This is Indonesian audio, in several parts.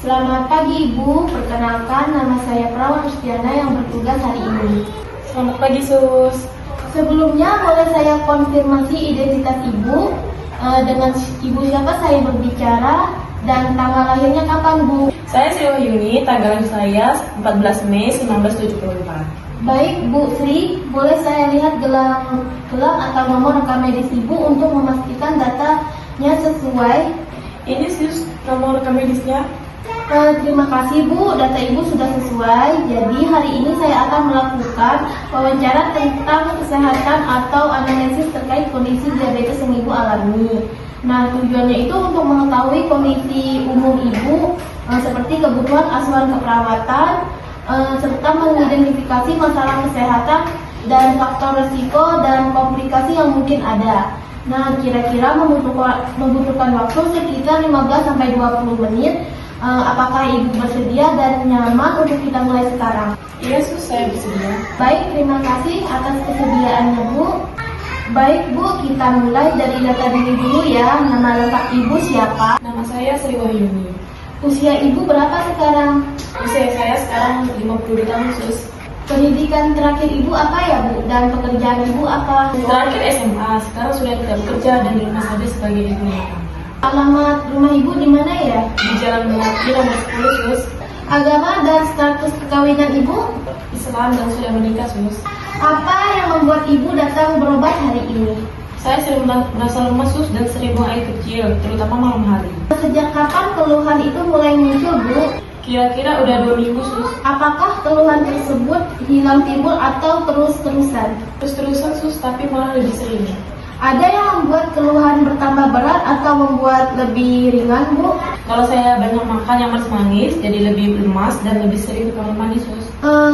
Selamat pagi Ibu, perkenalkan nama saya Prawan Rustiana yang bertugas hari ini. Selamat pagi, Sus. Sebelumnya boleh saya konfirmasi identitas Ibu, dengan Ibu siapa saya berbicara dan tanggal lahirnya kapan Bu? Saya Sri Wahyuni, tanggal lahir saya 14 Mei 1974. Baik Bu Sri, boleh saya lihat gelang atau nomor rekam medis Ibu untuk memastikan datanya sesuai? Ini Sus, nomor rekam medisnya. Terima kasih Bu, data Ibu sudah sesuai. Jadi hari ini saya akan melakukan wawancara tentang kesehatan atau anamnesis terkait kondisi diabetes yang Ibu alami. Nah, tujuannya itu untuk mengetahui kondisi umum Ibu, seperti kebutuhan asuhan keperawatan, serta mengidentifikasi masalah kesehatan dan faktor risiko dan komplikasi yang mungkin ada. Nah, kira-kira membutuhkan waktu sekitar 15-20 menit. Apakah Ibu bersedia dan nyaman untuk kita mulai sekarang? Iya Sus, saya bersedia. Baik, terima kasih atas kesediaannya Bu. Baik Bu, kita mulai dari data diri dulu ya. Nama lengkap Ibu siapa? Nama saya Sri Wahyuni. Usia Ibu berapa sekarang? Usia saya sekarang 52 tahun, Sus. Pendidikan terakhir Ibu apa ya Bu? Dan pekerjaan Ibu apa? Terakhir SMA, sekarang sudah tidak bekerja dan di rumah saja sebagai ibu rumah tangga. Alamat rumah Ibu di mana ya? Di Jalan Melati nomor 10, Sus. Agama dan status perkawinan Ibu? Islam dan sudah menikah, Sus. Apa yang membuat Ibu datang berobat hari ini? Saya sering merasa lemas, Sus, dan sering buang air kecil, terutama malam hari. Sejak kapan keluhan itu mulai muncul Bu? Kira-kira udah 2 minggu, Sus. Apakah keluhan tersebut hilang timbul atau terus-terusan? Terus-terusan, Sus, tapi malah lebih sering. Ada yang membuat keluhan bertambah berat atau membuat lebih ringan, Bu? Kalau saya banyak makan yang manis-manis, jadi lebih lemas dan lebih sering ke kamar mandi, Sus.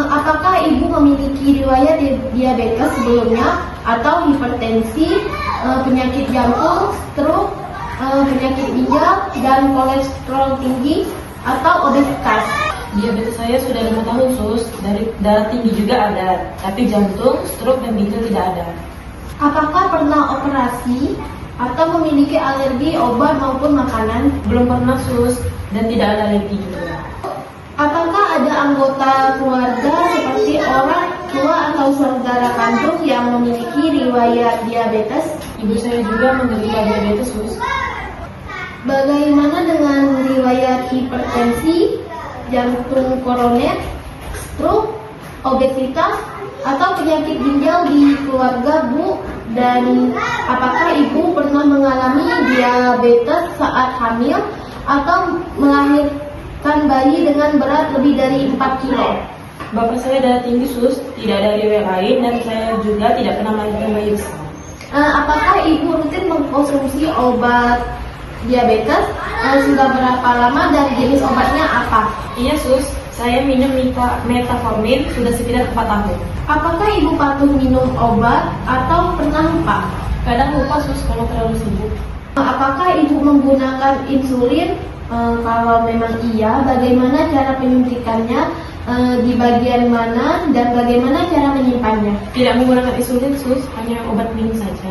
Apakah Ibu memiliki riwayat diabetes sebelumnya atau hipertensi, penyakit jantung, stroke, penyakit ginjal, dan kolesterol tinggi atau obesitas? Diabetes saya sudah 5 tahun, Sus. Dari darah tinggi juga ada, tapi jantung, stroke, dan ginjal tidak ada. Apakah pernah operasi atau memiliki alergi obat maupun makanan? Belum pernah, Sus, dan tidak ada alergi juga. Apakah ada anggota keluarga seperti orang tua atau saudara kandung yang memiliki riwayat diabetes? Ibu saya juga menderita diabetes, Sus. Bagaimana dengan riwayat hipertensi, jantung koroner, stroke, obesitas, atau penyakit ginjal di keluarga Bu? Dan apakah Ibu pernah mengalami diabetes saat hamil atau melahirkan bayi dengan berat lebih dari 4 kilo? Bapak saya darah tinggi, Sus, tidak ada riwayat lain, dan saya juga tidak pernah melahirkan bayi besar. Apakah Ibu rutin mengkonsumsi obat diabetes? Sudah berapa lama dan jenis obatnya apa? Iya, Sus, saya minum metformin sudah sekitar 4 tahun. Apakah Ibu patuh minum obat atau pernah lupa? Kadang lupa, Sus, kalau terlalu sibuk. Apakah Ibu menggunakan insulin? Kalau memang iya, bagaimana cara penyuntikannya? Di bagian mana dan bagaimana cara menyimpannya? Tidak menggunakan insulin, Sus, hanya obat minum saja.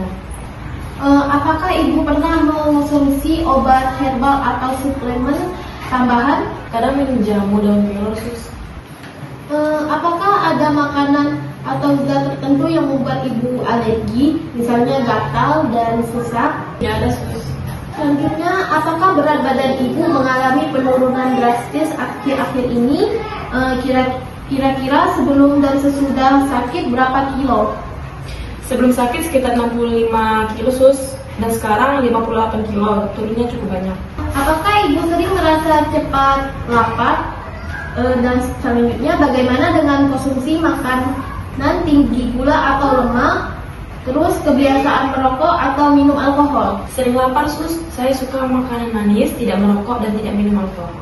Apakah Ibu pernah mengonsumsi obat herbal atau suplemen tambahan? Kadang minum jamu daun kelor, Sus. Apakah ada makanan atau zat tertentu yang membuat Ibu alergi, misalnya gatal dan sesak? Tidak ada, Sus. Selanjutnya, apakah berat badan Ibu mengalami penurunan drastis akhir-akhir ini? Kira-kira sebelum dan sesudah sakit berapa kilo? Sebelum sakit sekitar 65 kilo, Sus, dan sekarang 58 kilo, turunnya cukup banyak. Apakah Ibu sering merasa cepat lapar? Dan selanjutnya, bagaimana dengan konsumsi makanan tinggi gula atau lemak? Terus kebiasaan merokok atau minum alkohol? Sering lapar, Sus, saya suka makanan manis, tidak merokok dan tidak minum alkohol.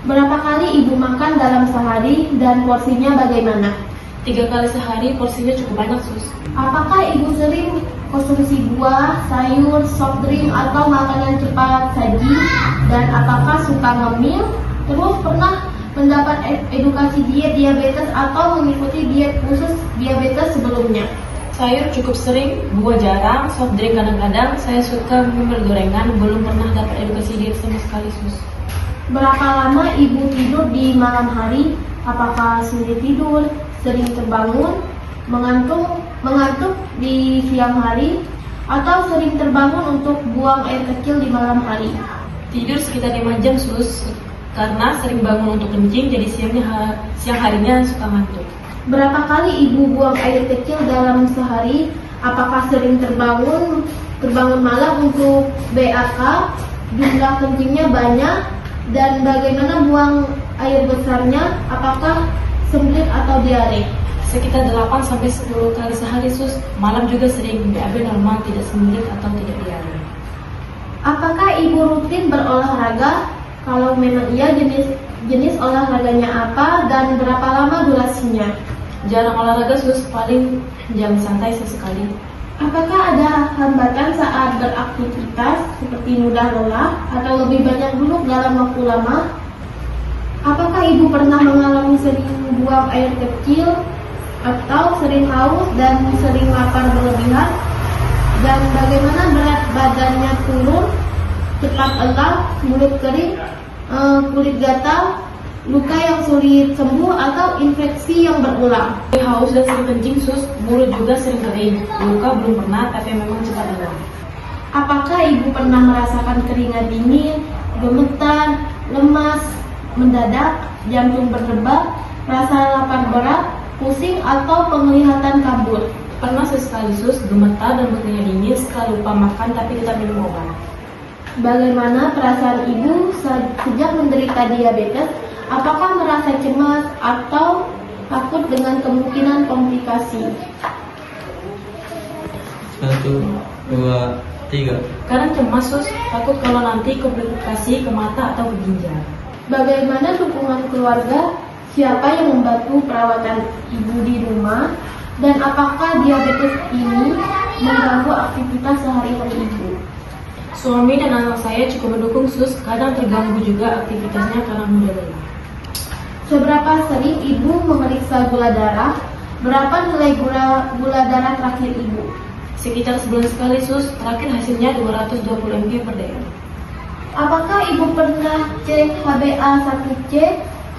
Berapa kali Ibu makan dalam sehari dan porsinya bagaimana? 3 kali sehari, porsinya cukup banyak, Sus. Apakah Ibu sering konsumsi buah, sayur, soft drink, atau makanan cepat saji? Dan apakah suka ngemil? Terus pernah mendapat edukasi diet diabetes atau mengikuti diet khusus diabetes sebelumnya? Sayur cukup sering, buah jarang, soft drink kadang-kadang. Saya suka minum gorengan, belum pernah dapat edukasi diet sama sekali, Sus. Berapa lama ibu tidur di malam hari? Apakah sulit tidur, sering terbangun, mengantuk di siang hari, atau sering terbangun untuk buang air kecil di malam hari? Tidur sekitar 5 jam sus, karena sering bangun untuk kencing, jadi siang harinya suka ngantuk. Berapa kali ibu buang air kecil dalam sehari? Apakah sering terbangun malam untuk BAK, jumlah kencingnya banyak, dan bagaimana buang air besarnya? Apakah sembelit atau diare? Sekitar 8-10 kali sehari sus, malam juga sering BAB normal, tidak sembelit atau tidak diare. Apakah ibu rutin berolahraga? Kalau memang iya, jenis olahraganya apa dan berapa lama durasinya? Jarang olahraga sus, paling jam santai sesekali. Apakah ada hambatan saat beraktivitas seperti mudah lelah atau lebih banyak duduk dalam waktu lama? Apakah ibu pernah mengalami sering buang air kecil atau sering haus dan sering lapar berlebihan? Dan bagaimana berat badannya turun, cepat lelah, mulut kering, kulit gatal, luka yang sulit sembuh atau infeksi yang berulang? Haus dan sering kencing sus, mulut juga sering kering. Luka belum pernah, tapi memang cepat lelah. Apakah ibu pernah merasakan keringat dingin, gemetar, lemas, mendadak, jantung berdebar, rasa lapar berat, pusing atau penglihatan kabur? Pernah sesekali sus, gemetar dan berkeringat dingin setelah lupa makan tapi tetap minum obat. Bagaimana perasaan ibu sejak menderita diabetes? Apakah merasa cemas atau takut dengan kemungkinan komplikasi? 1, 2, 3. Kadang cemas sus, takut kalau nanti komplikasi ke mata atau ke ginjal. Bagaimana dukungan keluarga? Siapa yang membantu perawatan ibu di rumah? Dan apakah diabetes ini mengganggu aktivitas sehari-hari ibu? Suami dan anak saya cukup mendukung sus, kadang terganggu juga aktivitasnya karena mudah lelah. Seberapa sering ibu memeriksa gula darah? Berapa nilai gula darah terakhir ibu? Sekitar sebulan sekali sus, terakhir hasilnya 220 mg per dl. Apakah ibu pernah cek HbA1c,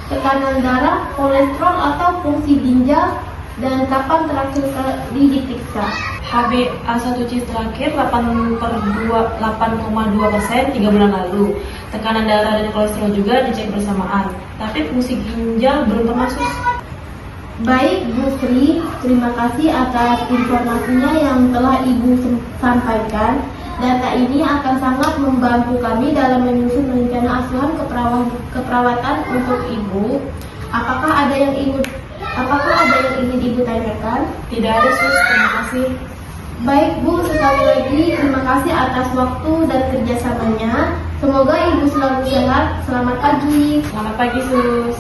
tekanan darah, kolesterol atau fungsi ginjal? Dan kapan terakhir kali diperiksa? HbA1c terakhir 8,2% 3 bulan lalu. Tekanan darah dan kolesterol juga dicek bersamaan. Tapi fungsi ginjal belum pernah sus. Baik Bu Sri, terima kasih atas informasinya yang telah Ibu sampaikan. Data ini akan sangat membantu kami dalam menyusun rencana asuhan keperawatan untuk Ibu. Apakah ada yang ingin Ibu tanyakan? Tidak ada sus, terima kasih. Baik Bu, sekali lagi terima kasih atas waktu dan kerjasamanya. Semoga Ibu selalu sehat. Selamat pagi. Selamat pagi sus.